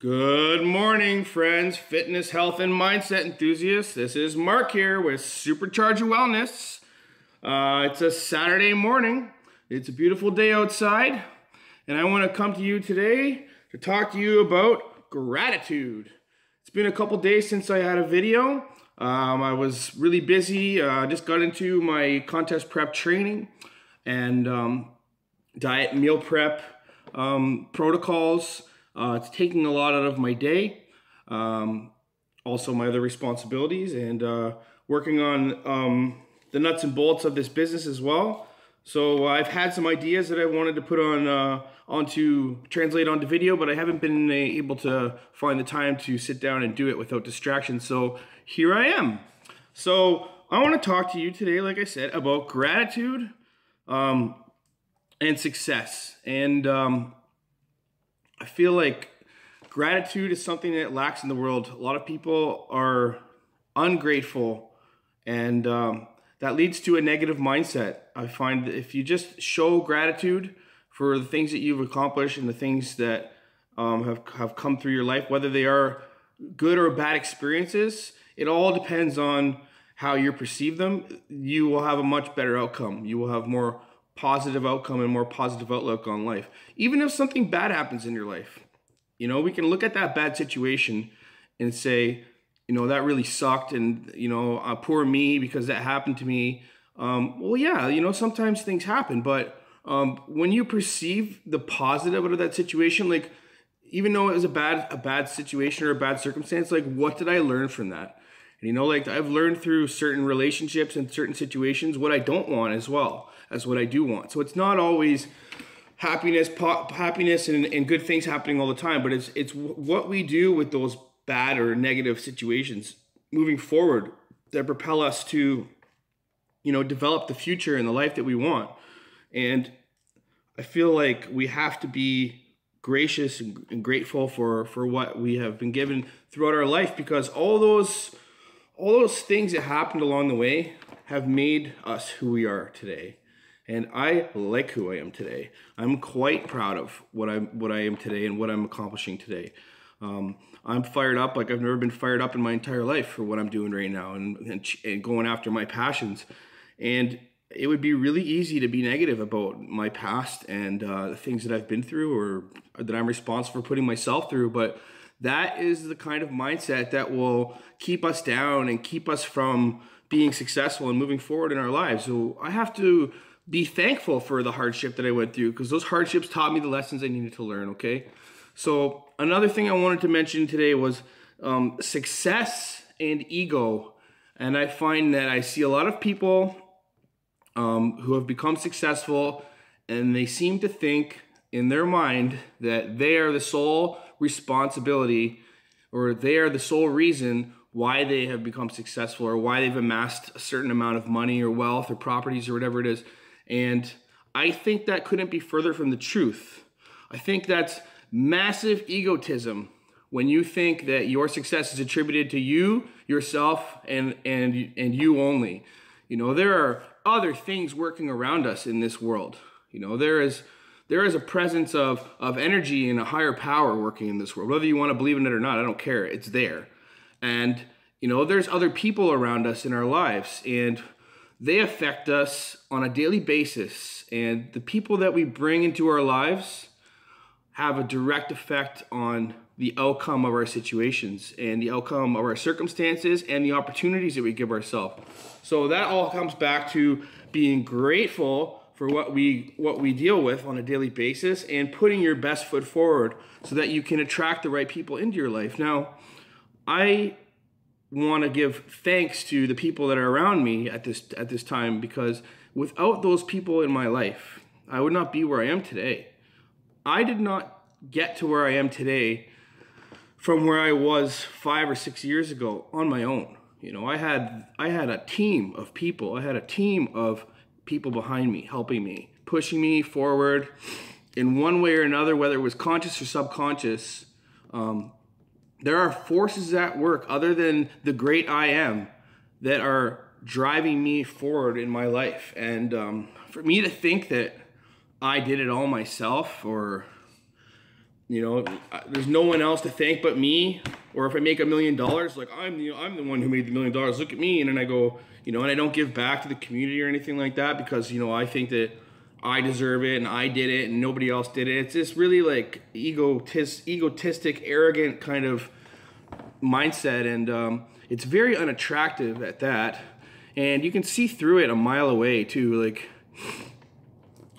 Good morning, friends, fitness, health, and mindset enthusiasts. This is Mark here with Supercharge Your Wellness. It's a Saturday morning. It's a beautiful day outside, and I want to come to you today to talk to you about gratitude. It's been a couple days since I had a video. I was really busy. Just got into my contest prep training and diet and meal prep protocols. It's taking a lot out of my day, also my other responsibilities, and working on the nuts and bolts of this business as well. So I've had some ideas that I wanted to put on translate onto video, but I haven't been able to find the time to sit down and do it without distraction. So here I am. So I want to talk to you today, like I said, about gratitude and success. And I feel like gratitude is something that lacks in the world. A lot of people are ungrateful, and that leads to a negative mindset. I find that if you just show gratitude for the things that you've accomplished and the things that have come through your life, whether they are good or bad experiences, it all depends on how you perceive them. You will have a much better outcome. You will have more positive outcome and more positive outlook on life. Even if something bad happens in your life, we can look at that bad situation and say, that really sucked, and poor me because that happened to me. Well, yeah, sometimes things happen, but when you perceive the positive out of that situation, like even though it was a bad situation or a bad circumstance, like what did I learn from that? And like I've learned through certain relationships and certain situations what I don't want as well as what I do want. So it's not always happiness and good things happening all the time, but it's what we do with those bad or negative situations moving forward that propel us to, develop the future and the life that we want. And I feel like we have to be gracious and grateful for what we have been given throughout our life, because all those things that happened along the way have made us who we are today. And I like who I am today. I'm quite proud of what I am today and what I'm accomplishing today. I'm fired up like I've never been fired up in my entire life for what I'm doing right now and going after my passions. And it would be really easy to be negative about my past and the things that I've been through or that I'm responsible for putting myself through. But that is the kind of mindset that will keep us down and keep us from being successful and moving forward in our lives. So I have to be thankful for the hardship that I went through, because those hardships taught me the lessons I needed to learn, okay? So another thing I wanted to mention today was success and ego. And I find that I see a lot of people who have become successful, and they seem to think in their mind that they are the sole responsibility, or they are the sole reason why they have become successful or why they've amassed a certain amount of money or wealth or properties or whatever it is. And I think that couldn't be further from the truth. I think that's massive egotism when you think that your success is attributed to you, yourself, and you only. There are other things working around us in this world. There is a presence of energy and a higher power working in this world. Whether you want to believe in it or not, I don't care. It's there. And, there's other people around us in our lives, and they affect us on a daily basis. And the people that we bring into our lives have a direct effect on the outcome of our situations and the outcome of our circumstances and the opportunities that we give ourselves. So that all comes back to being grateful for what we deal with on a daily basis and putting your best foot forward so that you can attract the right people into your life. Now, I want to give thanks to the people that are around me at this time, because without those people in my life, I would not be where I am today. I did not get to where I am today from where I was 5 or 6 years ago on my own. I had a team of people. I had a team of people behind me, helping me, pushing me forward in one way or another, whether it was conscious or subconscious. There are forces at work other than the great I am that are driving me forward in my life. And for me to think that I did it all myself, or you know, there's no one else to thank but me. Or if I make $1 million, like I'm the one who made the $1 million. Look at me, and then I go, you know, and I don't give back to the community or anything like that because, you know, I think that I deserve it and I did it and nobody else did it. It's just really like egotistic, arrogant kind of mindset, and it's very unattractive at that. And you can see through it a mile away too. Like,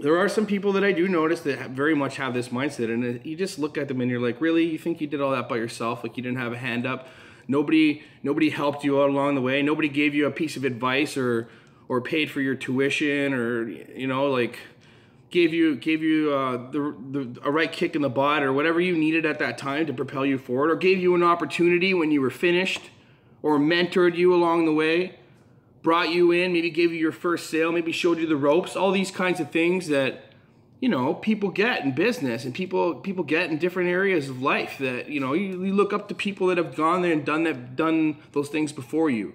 there are some people that I do notice that very much have this mindset, and you just look at them and you're like, really? You think you did all that by yourself? Like, you didn't have a hand up? Nobody helped you out along the way? Nobody gave you a piece of advice or paid for your tuition, or, you know, like gave you a right kick in the butt or whatever you needed at that time to propel you forward, or gave you an opportunity when you were finished, or mentored you along the way, brought you in, maybe gave you your first sale, maybe showed you the ropes, all these kinds of things that, you know, people get in business and people get in different areas of life, that, you know, you look up to people that have gone there and done those things before you.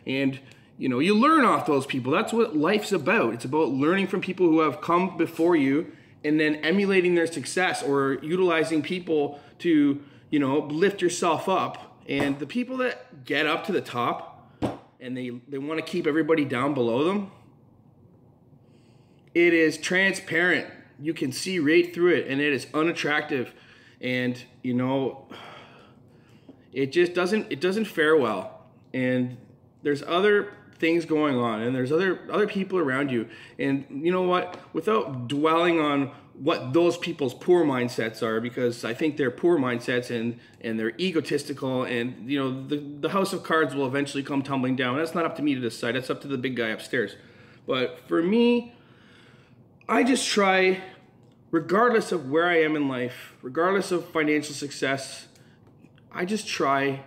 And, you know, you learn off those people. That's what life's about. It's about learning from people who have come before you and then emulating their success, or utilizing people to, you know, lift yourself up. And the people that get up to the top and they want to keep everybody down below them, it is transparent. You can see right through it, and it is unattractive. And, you know, it just doesn't fare well. And there's other things going on, and there's other people around you. And you know what? Without dwelling on what those people's poor mindsets are, because I think they're poor mindsets and they're egotistical, and, you know, the house of cards will eventually come tumbling down. That's not up to me to decide. That's up to the big guy upstairs. But for me, I just try, regardless of where I am in life, regardless of financial success, I just try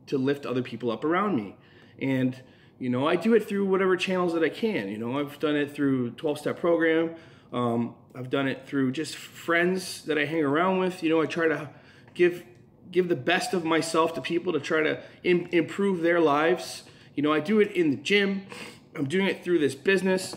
to lift other people up around me. And, you know, I do it through whatever channels that I can. You know, I've done it through 12-step program. I've done it through just friends that I hang around with. You know, I try to give the best of myself to people to try to improve their lives. You know, I do it in the gym. I'm doing it through this business.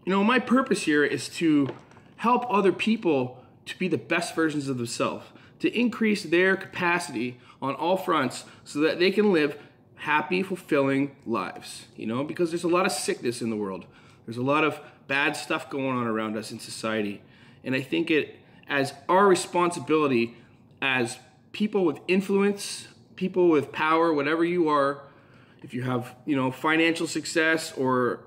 You know, my purpose here is to help other people to be the best versions of themselves, to increase their capacity on all fronts so that they can live happy, fulfilling lives. You know, because there's a lot of sickness in the world. There's a lot of bad stuff going on around us in society. And I think it as our responsibility as people with influence, people with power, whatever you are, if you have, you know, financial success or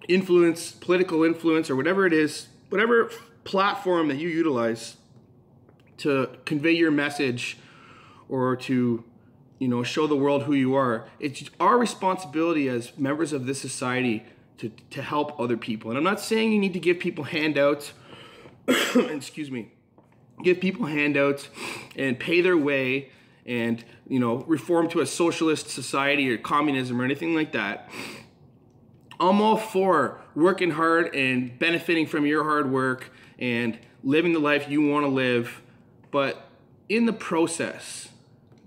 influence, political influence, or whatever it is, whatever platform that you utilize to convey your message or to, you know, show the world who you are, it's our responsibility as members of this society to help other people. And I'm not saying you need to give people handouts, excuse me, give people handouts and pay their way and, you know, reform to a socialist society or communism or anything like that. I'm all for working hard and benefiting from your hard work and living the life you want to live. But in the process,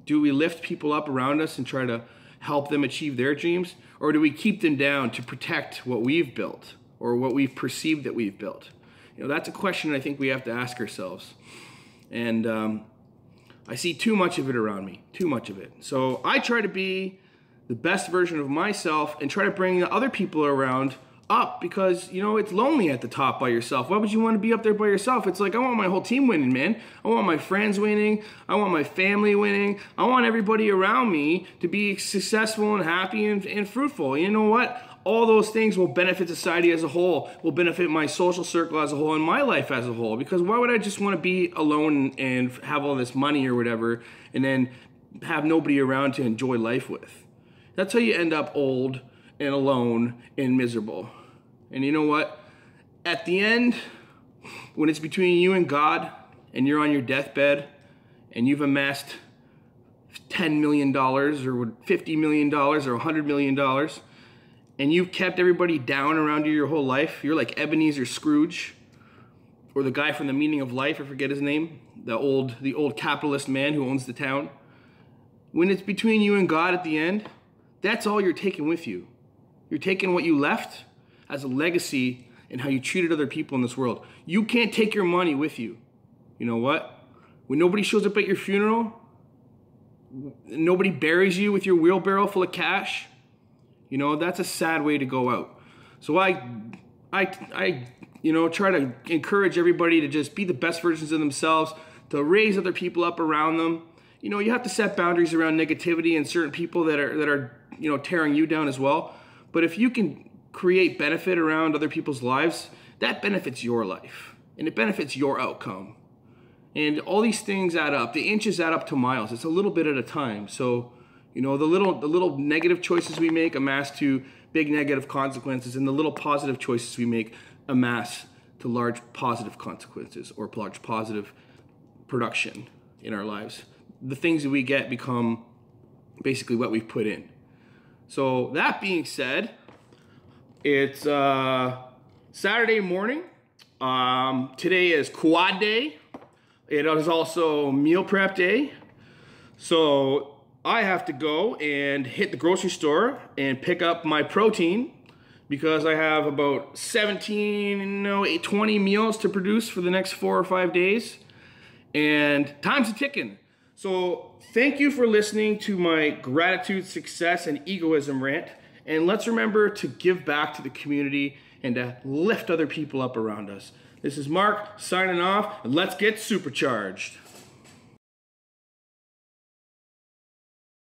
do we lift people up around us and try to help them achieve their dreams? Or do we keep them down to protect what we've built or what we've perceived that we've built? You know, that's a question I think we have to ask ourselves. And I see too much of it around me, too much of it. So I try to be the best version of myself and try to bring the other people around up, because, you know, it's lonely at the top by yourself. Why would you want to be up there by yourself? It's like, I want my whole team winning, man. I want my friends winning. I want my family winning. I want everybody around me to be successful and happy and fruitful. You know what? All those things will benefit society as a whole, will benefit my social circle as a whole and my life as a whole. Because why would I just want to be alone and have all this money or whatever and then have nobody around to enjoy life with? That's how you end up old and alone and miserable. And you know what? At the end, when it's between you and God and you're on your deathbed and you've amassed $10 million or $50 million or $100 million and you've kept everybody down around you your whole life, you're like Ebenezer Scrooge, or the guy from The Meaning of Life, I forget his name, the old capitalist man who owns the town. When it's between you and God at the end, that's all you're taking with you. You're taking what you left as a legacy and how you treated other people in this world. You can't take your money with you. You know what? when nobody shows up at your funeral, nobody buries you with your wheelbarrow full of cash, you know, that's a sad way to go out. So I try to encourage everybody to just be the best versions of themselves, to raise other people up around them. You know, you have to set boundaries around negativity and certain people that are tearing you down as well. But if you can create benefit around other people's lives, that benefits your life and it benefits your outcome. And all these things add up. The inches add up to miles. It's a little bit at a time. So, you know, the little negative choices we make amass to big negative consequences, and the little positive choices we make amass to large positive consequences or large positive production in our lives. The things that we get become basically what we've put in. So that being said, it's Saturday morning. Today is quad day. It is also meal prep day. So I have to go and hit the grocery store and pick up my protein because I have about 20 meals to produce for the next 4 or 5 days. And time's a ticking. So thank you for listening to my gratitude, success, and egoism rant. And let's remember to give back to the community and to lift other people up around us. This is Mark signing off, and let's get supercharged.